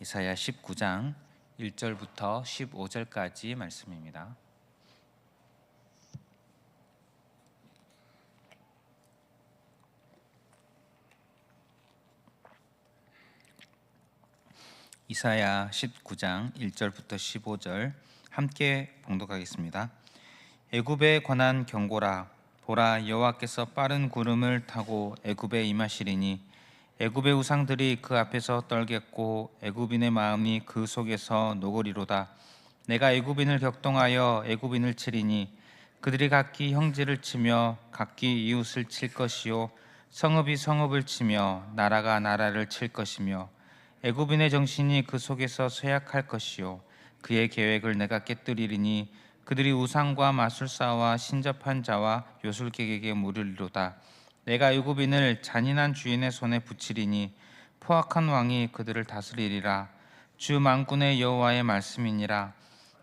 이사야 19장 1절부터 15절까지 말씀입니다. 이사야 19장 1절부터 15절 함께 봉독하겠습니다. 애굽에 관한 경고라. 보라, 여호와께서 빠른 구름을 타고 애굽에 임하시리니 애굽의 우상들이 그 앞에서 떨겠고 애굽인의 마음이 그 속에서 녹으리로다. 내가 애굽인을 격동하여 애굽인을 치리니 그들이 각기 형제를 치며 각기 이웃을 칠 것이요 성읍이 성읍을 치며 나라가 나라를 칠 것이며 애굽인의 정신이 그 속에서 쇠약할 것이요 그의 계획을 내가 깨뜨리리니 그들이 우상과 마술사와 신접한 자와 요술객에게 물으리로다. 내가 애굽인을 잔인한 주인의 손에 붙이리니 포악한 왕이 그들을 다스리리라. 주 만군의 여호와의 말씀이니라.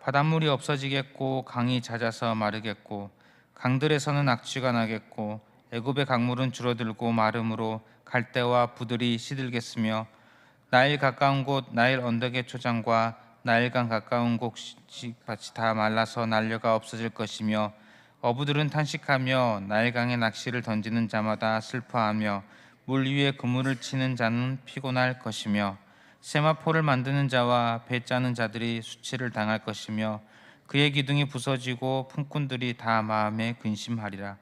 바닷물이 없어지겠고 강이 잦아서 마르겠고 강들에서는 악취가 나겠고 애굽의 강물은 줄어들고 마름으로 갈대와 부들이 시들겠으며 나일 가까운 곳 나일 언덕의 초장과 나일강 가까운 곡식밭이 다 말라서 난려가 없어질 것이며 어부들은 탄식하며 나일강에 낚시를 던지는 자마다 슬퍼하며 물 위에 그물을 치는 자는 피곤할 것이며 세마포를 만드는 자와 배 짜는 자들이 수치를 당할 것이며 그의 기둥이 부서지고 품꾼들이 다 마음에 근심하리라.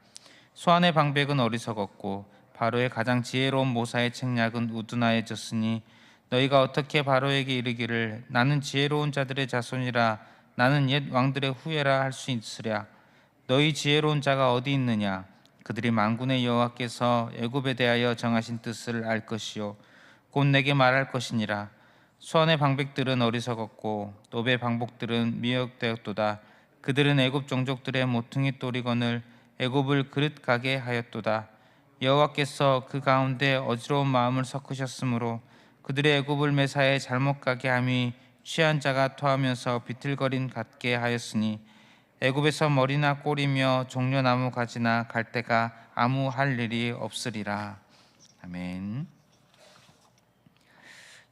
소안의 방백은 어리석었고 바로의 가장 지혜로운 모사의 책략은 우둔하여졌으니 너희가 어떻게 바로에게 이르기를 나는 지혜로운 자들의 자손이라 나는 옛 왕들의 후예라 할 수 있으랴. 너희 지혜로운 자가 어디 있느냐? 그들이 만군의 여호와께서 애굽에 대하여 정하신 뜻을 알 것이요 곧 내게 말할 것이니라. 수완의 방백들은 어리석었고 노베 방복들은 미혹되었도다. 그들은 애굽 종족들의 모퉁이 또리건을 애굽을 그릇 가게 하였도다. 여호와께서 그 가운데 어지러운 마음을 섞으셨으므로 그들의 애굽을 매사에 잘못 가게 함이 취한 자가 토하면서 비틀거림 같게 하였으니 애굽에서 머리나 꼬리며 종려나무 가지나 갈대가 아무 할 일이 없으리라. 아멘.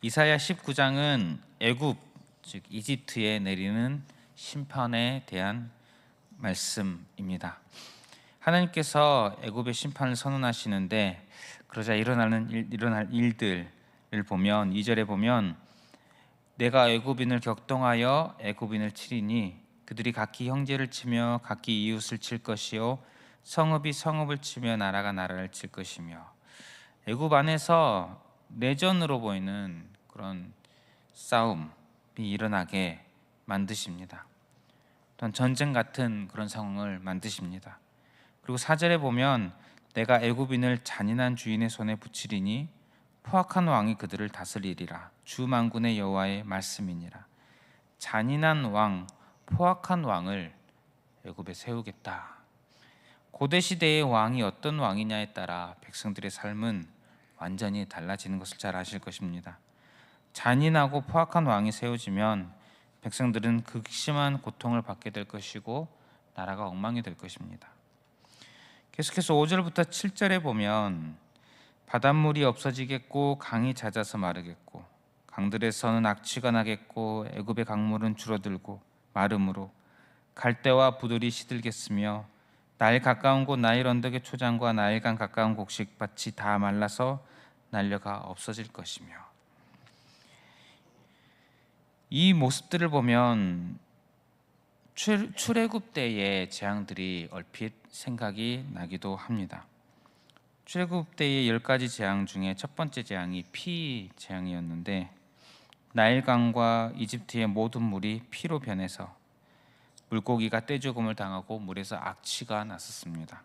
이사야 19장은 애굽 즉 이집트에 내리는 심판에 대한 말씀입니다. 하나님께서 애굽의 심판을 선언하시는데 그러자 일어날 일들을 보면 2절에 보면 내가 애굽인을 격동하여 애굽인을 치리니 그들이 각기 형제를 치며 각기 이웃을 칠 것이요 성읍이 성읍을 치며 나라가 나라를 칠 것이며 애굽 안에서 내전으로 보이는 그런 싸움이 일어나게 만드십니다. 또한 전쟁 같은 그런 상황을 만드십니다. 그리고 4절에 보면 내가 애굽인을 잔인한 주인의 손에 붙이리니 포악한 왕이 그들을 다스리리라. 주 만군의 여호와의 말씀이니라. 잔인한 왕, 포악한 왕을 애굽에 세우겠다. 고대 시대의 왕이 어떤 왕이냐에 따라 백성들의 삶은 완전히 달라지는 것을 잘 아실 것입니다. 잔인하고 포악한 왕이 세워지면 백성들은 극심한 고통을 받게 될 것이고 나라가 엉망이 될 것입니다. 계속해서 5절부터 7절에 보면 바닷물이 없어지겠고 강이 잦아서 마르겠고 강들에서는 악취가 나겠고 애굽의 강물은 줄어들고 마름으로 갈대와 부들이 시들겠으며 나일 가까운 곳 나일 언덕의 초장과 나일강 가까운 곡식밭이 다 말라서 난려가 없어질 것이며 이 모습들을 보면 출애굽 때의 재앙들이 얼핏 생각이 나기도 합니다. 출애굽 때의 10가지 재앙 중에 첫 번째 재앙이 피 재앙이었는데 나일강과 이집트의 모든 물이 피로 변해서 물고기가 떼죽음을 당하고 물에서 악취가 났었습니다.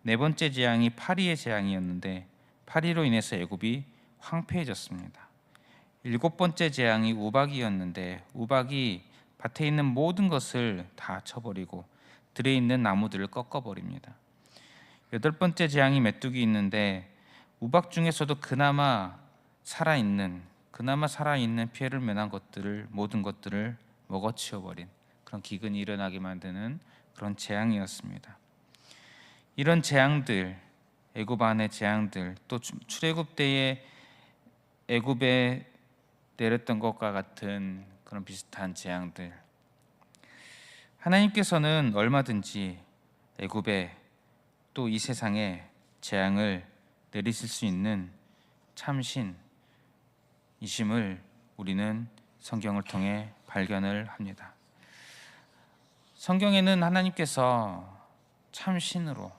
네 번째 재앙이 파리의 재앙이었는데 파리로 인해서 애굽이 황폐해졌습니다. 7번째 재앙이 우박이었는데 우박이 밭에 있는 모든 것을 다 쳐버리고 들에 있는 나무들을 꺾어버립니다. 8번째 재앙이 메뚜기 있는데 우박 중에서도 그나마 살아있는 피해를 면한 것들을 모든 것들을 먹어치워버린 그런 기근이 일어나게 만드는 그런 재앙이었습니다. 이런 재앙들, 애굽 안의 재앙들, 또 출애굽 때의 애굽에 내렸던 것과 같은 그런 비슷한 재앙들, 하나님께서는 얼마든지 애굽에 또 이 세상에 재앙을 내리실 수 있는 참신이심을 우리는 성경을 통해 발견을 합니다. 성경에는 하나님께서 참신으로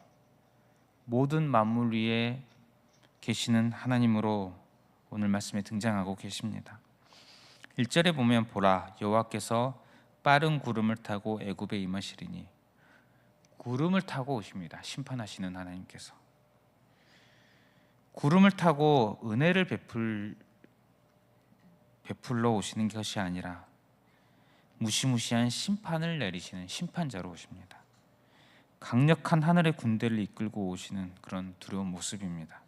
모든 만물 위에 계시는 하나님으로 오늘 말씀에 등장하고 계십니다. 1절에 보면 보라 여호와께서 빠른 구름을 타고 애굽에 임하시리니, 구름을 타고 오십니다. 심판하시는 하나님께서 구름을 타고 은혜를 베풀러 오시는 것이 아니라 무시무시한 심판을 내리시는 심판자로 오십니다. 강력한 하늘의 군대를 이끌고 오시는 그런 두려운 모습입니다.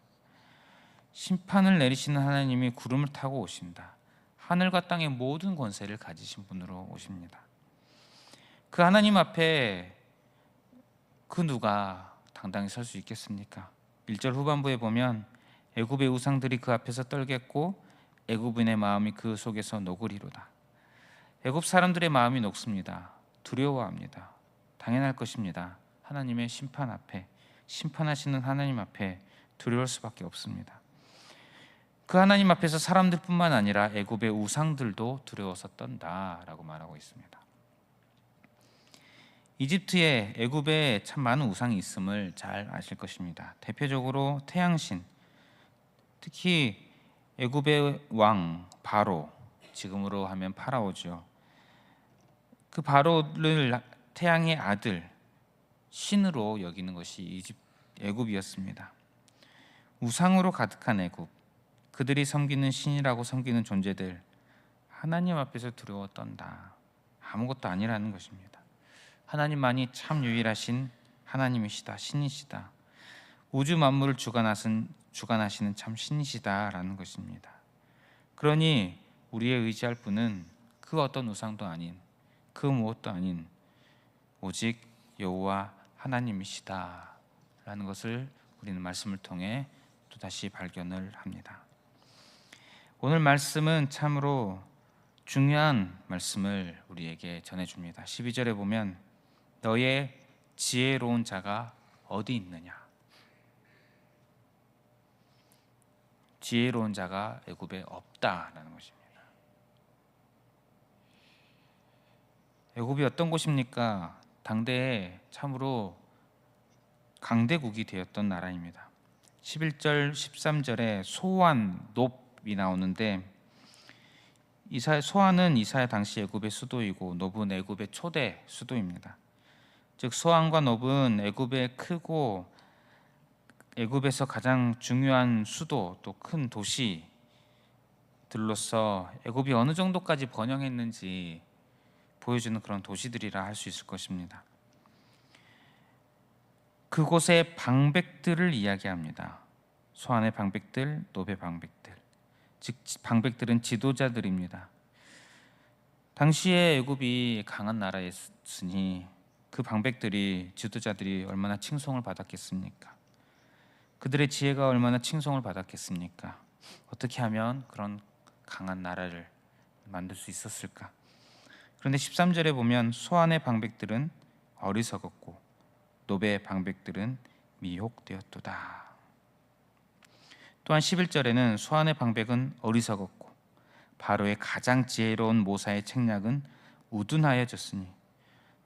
심판을 내리시는 하나님이 구름을 타고 오신다. 하늘과 땅의 모든 권세를 가지신 분으로 오십니다. 그 하나님 앞에 그 누가 당당히 설 수 있겠습니까? 1절 후반부에 보면 애굽의 우상들이 그 앞에서 떨겠고 애굽인의 마음이 그 속에서 녹으리로다. 애굽 사람들의 마음이 녹습니다. 두려워합니다. 당연할 것입니다. 하나님의 심판 앞에, 심판하시는 하나님 앞에 두려울 수밖에 없습니다. 그 하나님 앞에서 사람들뿐만 아니라 애굽의 우상들도 두려워서 떤다라고 말하고 있습니다. 이집트에, 애굽에 참 많은 우상이 있음을 잘 아실 것입니다. 대표적으로 태양신, 특히 애굽의 왕 바로, 지금으로 하면 파라오죠. 그 바로를 태양의 아들, 신으로 여기는 것이 애굽이었습니다. 우상으로 가득한 애굽, 그들이 섬기는 신이라고 섬기는 존재들, 하나님 앞에서 두려워 떤다. 아무것도 아니라는 것입니다. 하나님만이 참 유일하신 하나님이시다, 신이시다. 우주 만물을 주관하시는 참 신이시다라는 것입니다. 그러니 우리의 의지할 분은 그 어떤 우상도 아닌, 그 무엇도 아닌 오직 여호와 하나님이시다라는 것을 우리는 말씀을 통해 또다시 발견을 합니다. 오늘 말씀은 참으로 중요한 말씀을 우리에게 전해줍니다. 12절에 보면 너의 지혜로운 자가 어디 있느냐? 지혜로운 자가 애굽에 없다라는 것입니다. 애굽이 어떤 곳입니까? 당대에 참으로 강대국이 되었던 나라입니다. 11절, 13절에 소안, 놉이 나오는데, 소안은 이사야 당시 애굽의 수도이고 놉은 애굽의 초대 수도입니다. 즉 소안과 놉은 애굽의 크고 애굽에서 가장 중요한 수도, 또 큰 도시들로서 애굽이 어느 정도까지 번영했는지 보여주는 그런 도시들이라 할 수 있을 것입니다. 그곳의 방백들을 이야기합니다. 소안의 방백들, 놉의 방백들, 즉 방백들은 지도자들입니다. 당시에 애굽이 강한 나라였으니 그 방백들이, 지도자들이 얼마나 칭송을 받았겠습니까? 그들의 지혜가 얼마나 칭송을 받았겠습니까? 어떻게 하면 그런 강한 나라를 만들 수 있었을까? 그런데 13절에 보면 소안의 방백들은 어리석었고 놉의 방백들은 미혹되었도다. 또한 11절에는 소안의 방백은 어리석었고 바로의 가장 지혜로운 모사의 책략은 우둔하여졌으니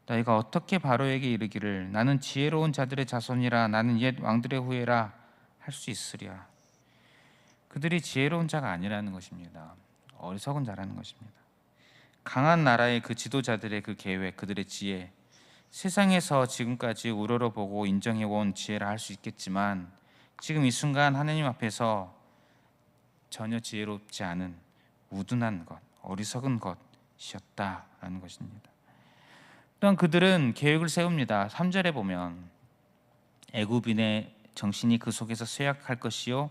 너희가 어떻게 바로에게 이르기를 나는 지혜로운 자들의 자손이라, 나는 옛 왕들의 후예라 할 수 있으랴. 그들이 지혜로운 자가 아니라는 것입니다. 어리석은 자라는 것입니다. 강한 나라의 그 지도자들의 그 계획, 그들의 지혜, 세상에서 지금까지 우러러보고 인정해온 지혜라 할 수 있겠지만 지금 이 순간 하나님 앞에서 전혀 지혜롭지 않은 우둔한 것, 어리석은 것이었다라는 것입니다. 또한 그들은 계획을 세웁니다. 3절에 보면 애굽인의 정신이 그 속에서 쇠약할 것이요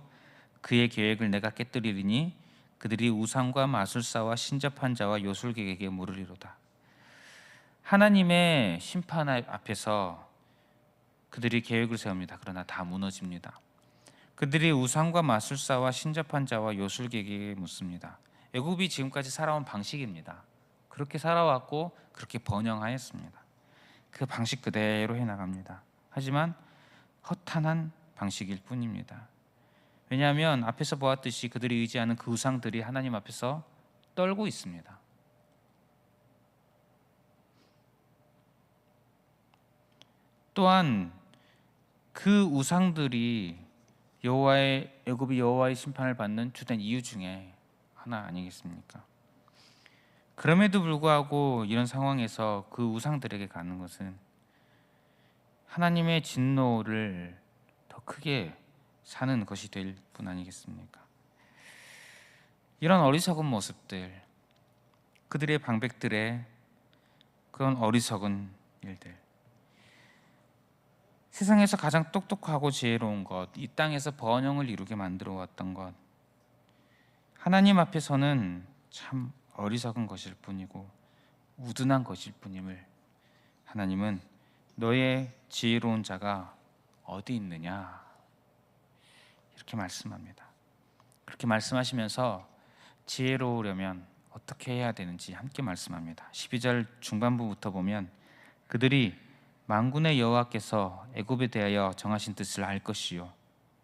그의 계획을 내가 깨뜨리리니 그들이 우상과 마술사와 신접한 자와 요술객에게 물으리로다. 하나님의 심판 앞에서 그들이 계획을 세웁니다. 그러나 다 무너집니다. 그들이 우상과 마술사와 신접한 자와 요술객에게 묻습니다. 애굽이 지금까지 살아온 방식입니다. 그렇게 살아왔고 그렇게 번영하였습니다. 그 방식 그대로 해나갑니다. 하지만 허탄한 방식일 뿐입니다. 왜냐하면 앞에서 보았듯이 그들이 의지하는 그 우상들이 하나님 앞에서 떨고 있습니다. 또한 그 우상들이 애굽이 여호와의 심판을 받는 주된 이유 중에 하나 아니겠습니까? 그럼에도 불구하고 이런 상황에서 그 우상들에게 가는 것은 하나님의 진노를 더 크게 사는 것이 될 뿐 아니겠습니까? 이런 어리석은 모습들, 그들의 방백들의 그런 어리석은 일들, 세상에서 가장 똑똑하고 지혜로운 것, 이 땅에서 번영을 이루게 만들어 왔던 것, 하나님 앞에서는 참 어리석은 것일 뿐이고 우둔한 것일 뿐임을 하나님은 너의 지혜로운 자가 어디 있느냐 이렇게 말씀합니다. 그렇게 말씀하시면서 지혜로우려면 어떻게 해야 되는지 함께 말씀합니다. 12절 중반부부터 보면 그들이 만군의 여호와께서 애굽에 대하여 정하신 뜻을 알 것이요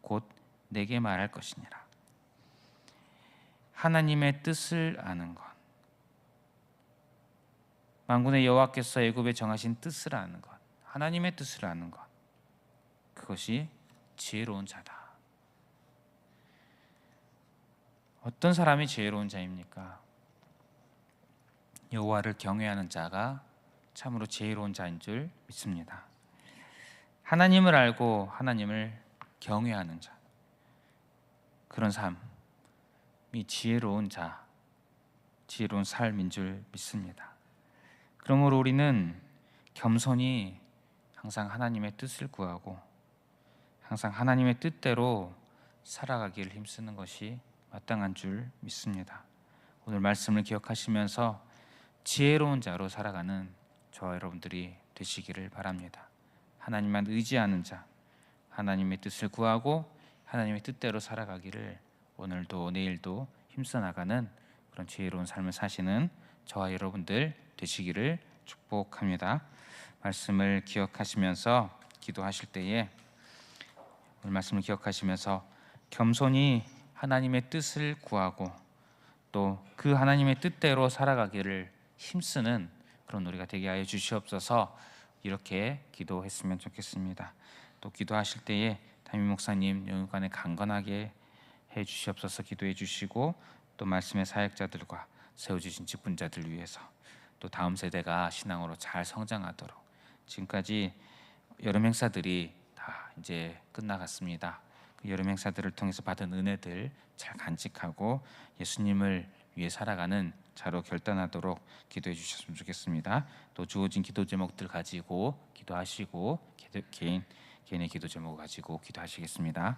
곧 내게 말할 것이니라. 하나님의 뜻을 아는 것, 만군의 여호와께서 애굽에 정하신 뜻을 아는 것, 하나님의 뜻을 아는 것, 그것이 지혜로운 자다. 어떤 사람이 지혜로운 자입니까? 여호와를 경외하는 자가 참으로 지혜로운 자인 줄 믿습니다. 하나님을 알고 하나님을 경외하는 자, 그런 삶이 지혜로운 자, 지혜로운 삶인 줄 믿습니다. 그러므로 우리는 겸손히 항상 하나님의 뜻을 구하고 항상 하나님의 뜻대로 살아가기를 힘쓰는 것이 마땅한 줄 믿습니다. 오늘 말씀을 기억하시면서 지혜로운 자로 살아가는 저와 여러분들이 되시기를 바랍니다. 하나님만 의지하는 자, 하나님의 뜻을 구하고 하나님의 뜻대로 살아가기를 오늘도 내일도 힘써 나가는 그런 지혜로운 삶을 사시는 저와 여러분들 되시기를 축복합니다. 말씀을 기억하시면서 기도하실 때에 오늘 말씀을 기억하시면서 겸손히 하나님의 뜻을 구하고 또 그 하나님의 뜻대로 살아가기를 힘쓰는 그런 우리가 되게 하여 주시옵소서. 이렇게 기도했으면 좋겠습니다. 또 기도하실 때에 담임 목사님 영육간에 강건하게 해 주시옵소서. 기도해 주시고 또 말씀의 사역자들과 세워주신 직분자들 위해서 또 다음 세대가 신앙으로 잘 성장하도록, 지금까지 여름 행사들이 다 이제 끝나갔습니다. 그 여름 행사들을 통해서 받은 은혜들 잘 간직하고 예수님을 위해 살아가는 자로 결단하도록 기도해 주셨으면 좋겠습니다. 또 주어진 기도 제목들 가지고 기도하시고 개인의 기도 제목 가지고 기도하시겠습니다.